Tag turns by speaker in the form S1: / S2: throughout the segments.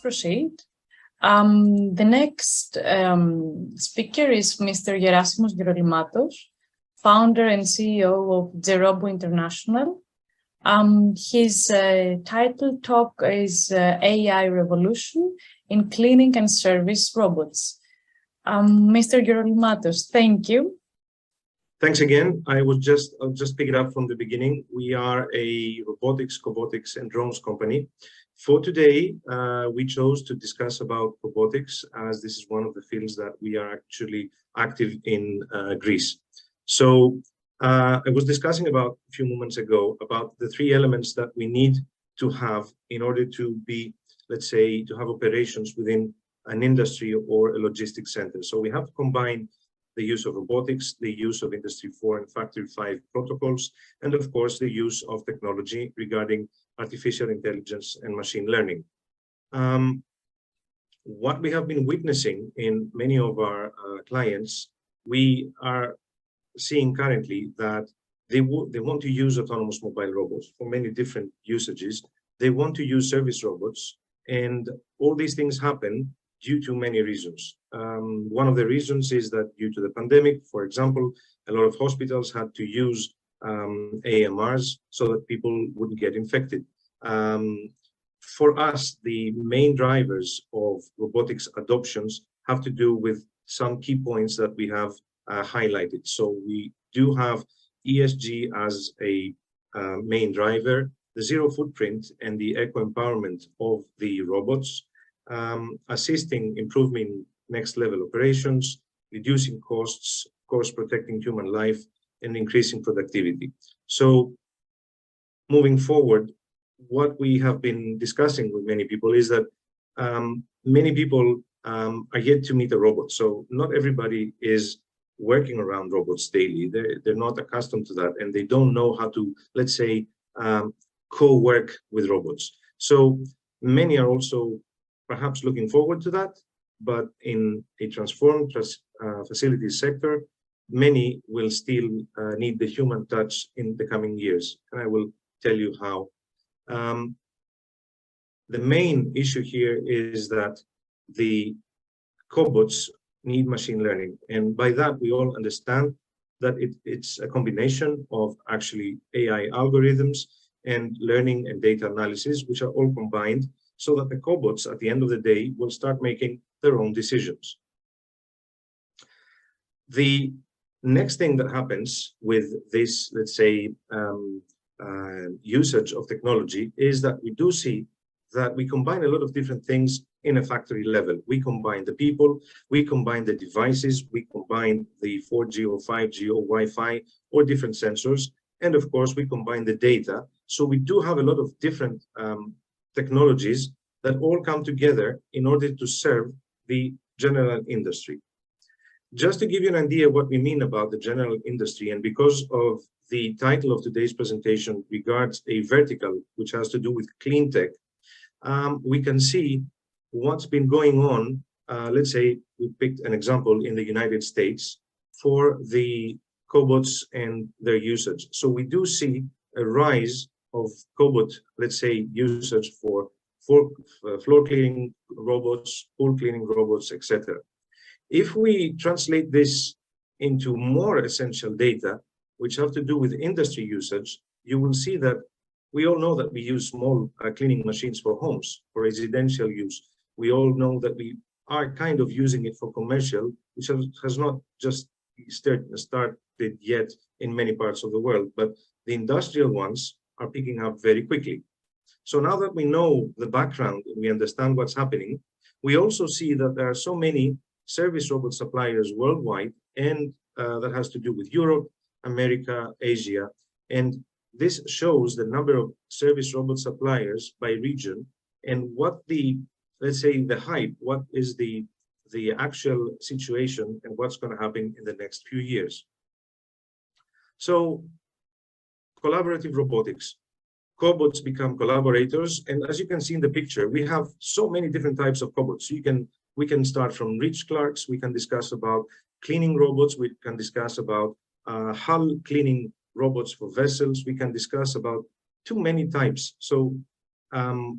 S1: proceed. The next speaker is Mr. Gerasimus, founder and CEO of Gerobo International. His title talk is AI Revolution in Cleaning and Service Robots. Mr. Gerolimatos, thank you.
S2: Thanks again. I'll just pick it up from the beginning. We are a robotics, cobotics, and drones company. For today, we chose to discuss about robotics, as this is one of the fields that we are actually active in Greece. So I was discussing about a few moments ago about the three elements that we need to have in order to be, let's say, to have operations within an industry or a logistics center. So we have to combine the use of robotics, the use of Industry 4 and Factory 5 protocols, and of course, the use of technology regarding artificial intelligence and machine learning. What we have been witnessing in many of our clients, we are seeing currently that they want to use autonomous mobile robots for many different usages. They want to use service robots, and all these things happen due to many reasons. One of the reasons is that due to the pandemic, for example, a lot of hospitals had to use AMRs so that people wouldn't get infected. For us, the main drivers of robotics adoptions have to do with some key points that we have highlighted. So we do have ESG as a main driver, the zero footprint and the eco-empowerment of the robots, assisting improving next level operations, reducing costs, of course, protecting human life, and increasing productivity. So moving forward, what we have been discussing with many people is that many people are yet to meet a robot. So not everybody is working around robots daily. They're not accustomed to that, and they don't know how to, let's say, co-work with robots. So many are also perhaps looking forward to that, but in a transformed facilities sector, many will still need the human touch in the coming years, and I will tell you how. The main issue here is that the cobots need machine learning, and by that we all understand that it's a combination of actually AI algorithms and learning and data analysis, which are all combined, so that the cobots at the end of the day will start making their own decisions. The next thing that happens with this, let's say, usage of technology is that we do see that we combine a lot of different things in a factory level. We combine the people, we combine the devices, we combine the 4G or 5G or Wi-Fi or different sensors, and of course we combine the data. So we do have a lot of different technologies that all come together in order to serve the general industry. Just to give you an idea what we mean about the general industry, and because of the title of today's presentation regards a vertical which has to do with clean tech, we can see what's been going on. Let's say we picked an example in the United States for the cobots and their usage. So we do see a rise of cobot, let's say, usage for floor cleaning robots, pool cleaning robots, etc. If we translate this into more essential data, which have to do with industry usage, you will see that we all know that we use small cleaning machines for homes, for residential use. We all know that we are kind of using it for commercial, which has not just started yet in many parts of the world, but the industrial ones are picking up very quickly. So now that we know the background and we understand what's happening, we also see that there are so many service robot suppliers worldwide, and that has to do with Europe, America, Asia. And this shows the number of service robot suppliers by region and what the, let's say, the hype, what is the actual situation and what's going to happen in the next few years. So collaborative robotics. Cobots become collaborators, and as you can see in the picture, we have so many different types of cobots. We can start from reach clerks, we can discuss about cleaning robots, we can discuss about hull cleaning robots for vessels, we can discuss about too many types. So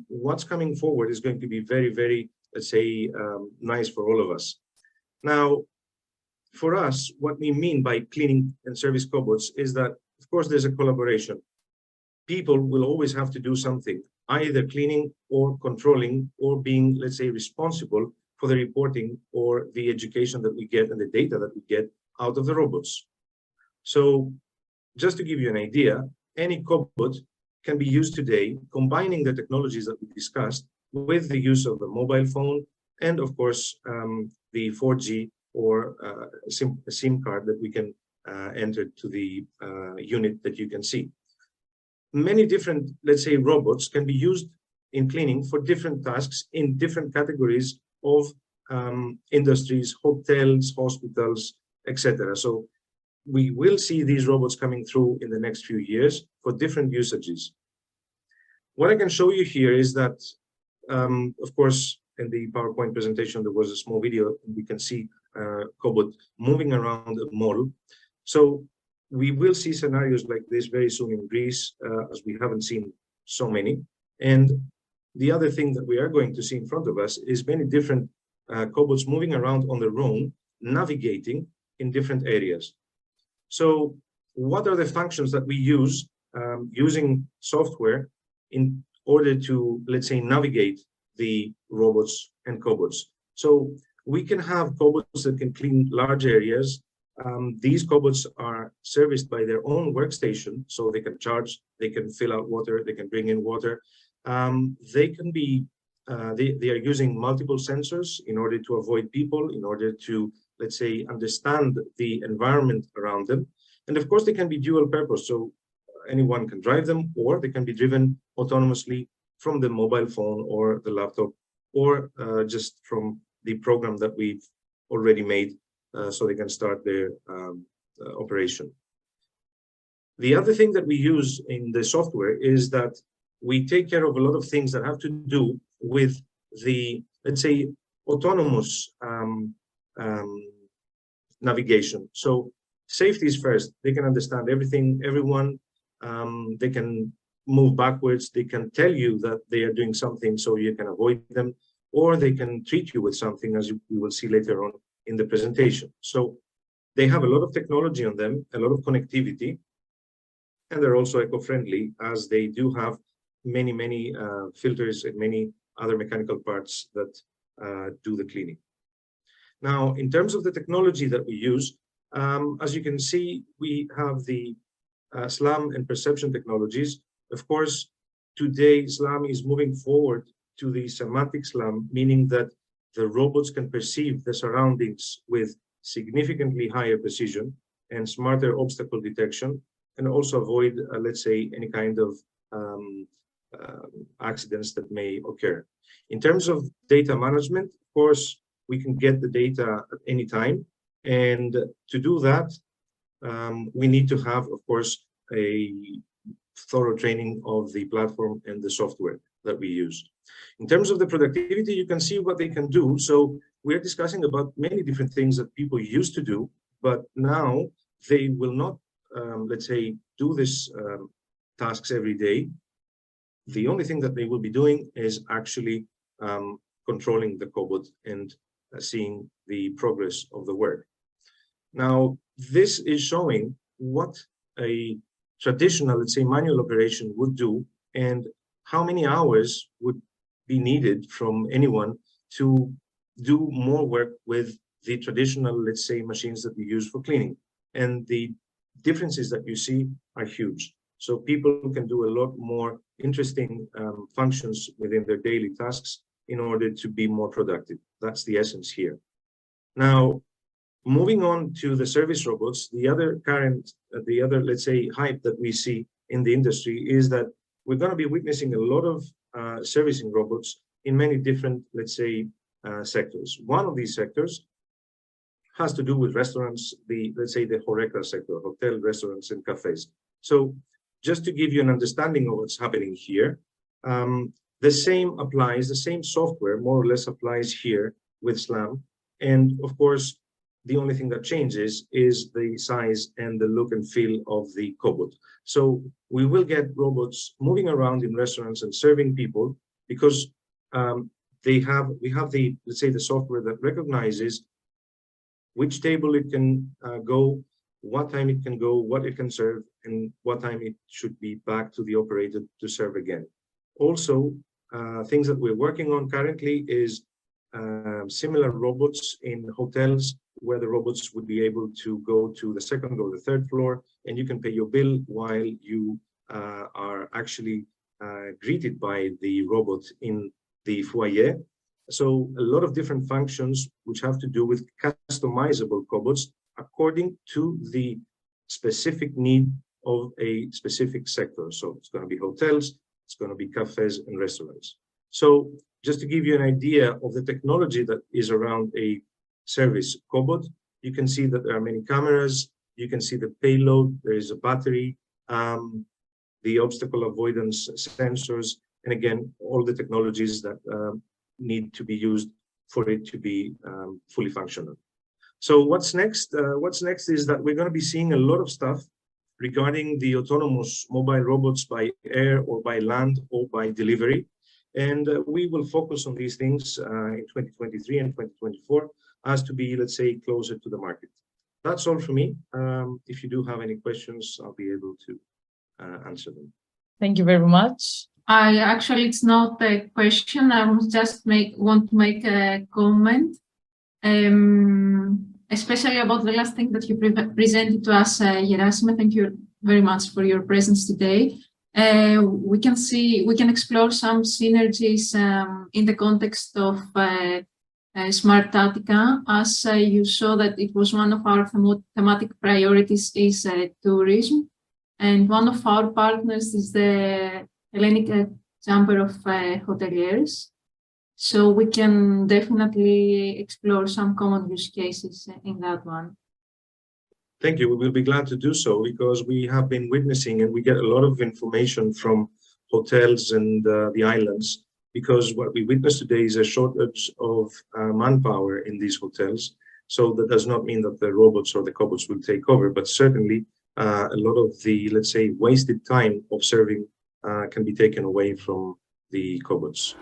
S2: what's coming forward is going to be very, very, let's say, nice for all of us. Now, for us, what we mean by cleaning and service cobots is that, of course, there's a collaboration. People will always have to do something, either cleaning or controlling or being, let's say, responsible for the reporting or the education that we get and the data that we get out of the robots. So just to give you an idea, any cobot can be used today, combining the technologies that we discussed with the use of the mobile phone and, of course, the 4G or SIM card that we can enter to the unit that you can see. Many different, let's say, robots can be used in cleaning for different tasks in different categories of industries, hotels, hospitals, etc. So we will see these robots coming through in the next few years for different usages. What I can show you here is that, of course, in the PowerPoint presentation, there was a small video. We can see cobot moving around a mall. So we will see scenarios like this very soon in Greece, as we haven't seen so many. And the other thing that we are going to see in front of us is many different cobots moving around on their own, navigating in different areas. So what are the functions that we use using software in order to, let's say, navigate the robots and cobots? So we can have cobots that can clean large areas. These cobots are serviced by their own workstation, so they can charge, they can fill out water, they can bring in water. They can be, they are using multiple sensors in order to avoid people, in order to, let's say, understand the environment around them. And of course, they can be dual purpose, so anyone can drive them, or they can be driven autonomously from the mobile phone or the laptop, or just from the program that we've already made, so they can start their operation. The other thing that we use in the software is that we take care of a lot of things that have to do with the, let's say, autonomous navigation. So safety is first. They can understand everything, everyone. They can move backwards. They can tell you that they are doing something so you can avoid them, or they can treat you with something, as we will see later on in the presentation. So they have a lot of technology on them, a lot of connectivity, and they're also eco-friendly, as they do have many filters and many other mechanical parts that do the cleaning. Now, in terms of the technology that we use, as you can see, we have the SLAM and perception technologies. Of course, today SLAM is moving forward to the semantic SLAM, meaning that the robots can perceive the surroundings with significantly higher precision and smarter obstacle detection, and also avoid, let's say, any kind of accidents that may occur. In terms of data management, of course, we can get the data at any time. And to do that, we need to have, of course, a thorough training of the platform and the software that we use. In terms of the productivity, you can see what they can do. So we're discussing about many different things that people used to do, but now they will not, let's say, do this tasks every day. The only thing that they will be doing is actually controlling the cobot and seeing the progress of the work. Now, this is showing what a traditional, let's say, manual operation would do, and how many hours would be needed from anyone to do more work with the traditional, let's say, machines that we use for cleaning. And the differences that you see are huge. So people can do a lot more interesting functions within their daily tasks in order to be more productive. That's the essence here. Now, moving on to the service robots, the other let's say, hype that we see in the industry is that we're going to be witnessing a lot of servicing robots in many different, let's say, sectors. One of these sectors has to do with restaurants, let's say the HoReCa sector, hotel, restaurants, and cafes. So just to give you an understanding of what's happening here, the same applies, the same software more or less applies here with SLAM. And of course, the only thing that changes is the size and the look and feel of the cobot. So we will get robots moving around in restaurants and serving people because we have the, let's say, the software that recognizes which table it can go, what time it can go, what it can serve, and what time it should be back to the operator to serve again. Also, things that we're working on currently is similar robots in hotels where the robots would be able to go to the second or the third floor, and you can pay your bill while you are actually greeted by the robot in the foyer. So a lot of different functions which have to do with customizable cobots according to the specific need of a specific sector. So it's going to be hotels, it's going to be cafes and restaurants. So just to give you an idea of the technology that is around a service cobot, you can see that there are many cameras, you can see the payload, there is a battery, the obstacle avoidance sensors, and again, all the technologies that need to be used for it to be fully functional. So what's next? What's next is that we're going to be seeing a lot of stuff regarding the autonomous mobile robots by air or by land or by delivery. And we will focus on these things in 2023 and 2024 as to be, let's say, closer to the market. That's all for me. If you do have any questions, I'll be able to answer them.
S1: Thank you very much.
S3: Actually, it's not a question. I want to make a comment, especially about the last thing that you presented to us, Gerasime. Thank you very much for your presence today. We can explore some synergies in the context of Smart Attica, as you saw that it was one of our thematic priorities is tourism, and one of our partners is the Hellenic Chamber of Hoteliers. So we can definitely explore some common use cases in that one.
S2: Thank you. We will be glad to do so because we have been witnessing and we get a lot of information from hotels and the islands, because what we witness today is a shortage of manpower in these hotels. So that does not mean that the robots or the cobots will take over, but certainly a lot of the, let's say, wasted time of serving can be taken away from the cobots.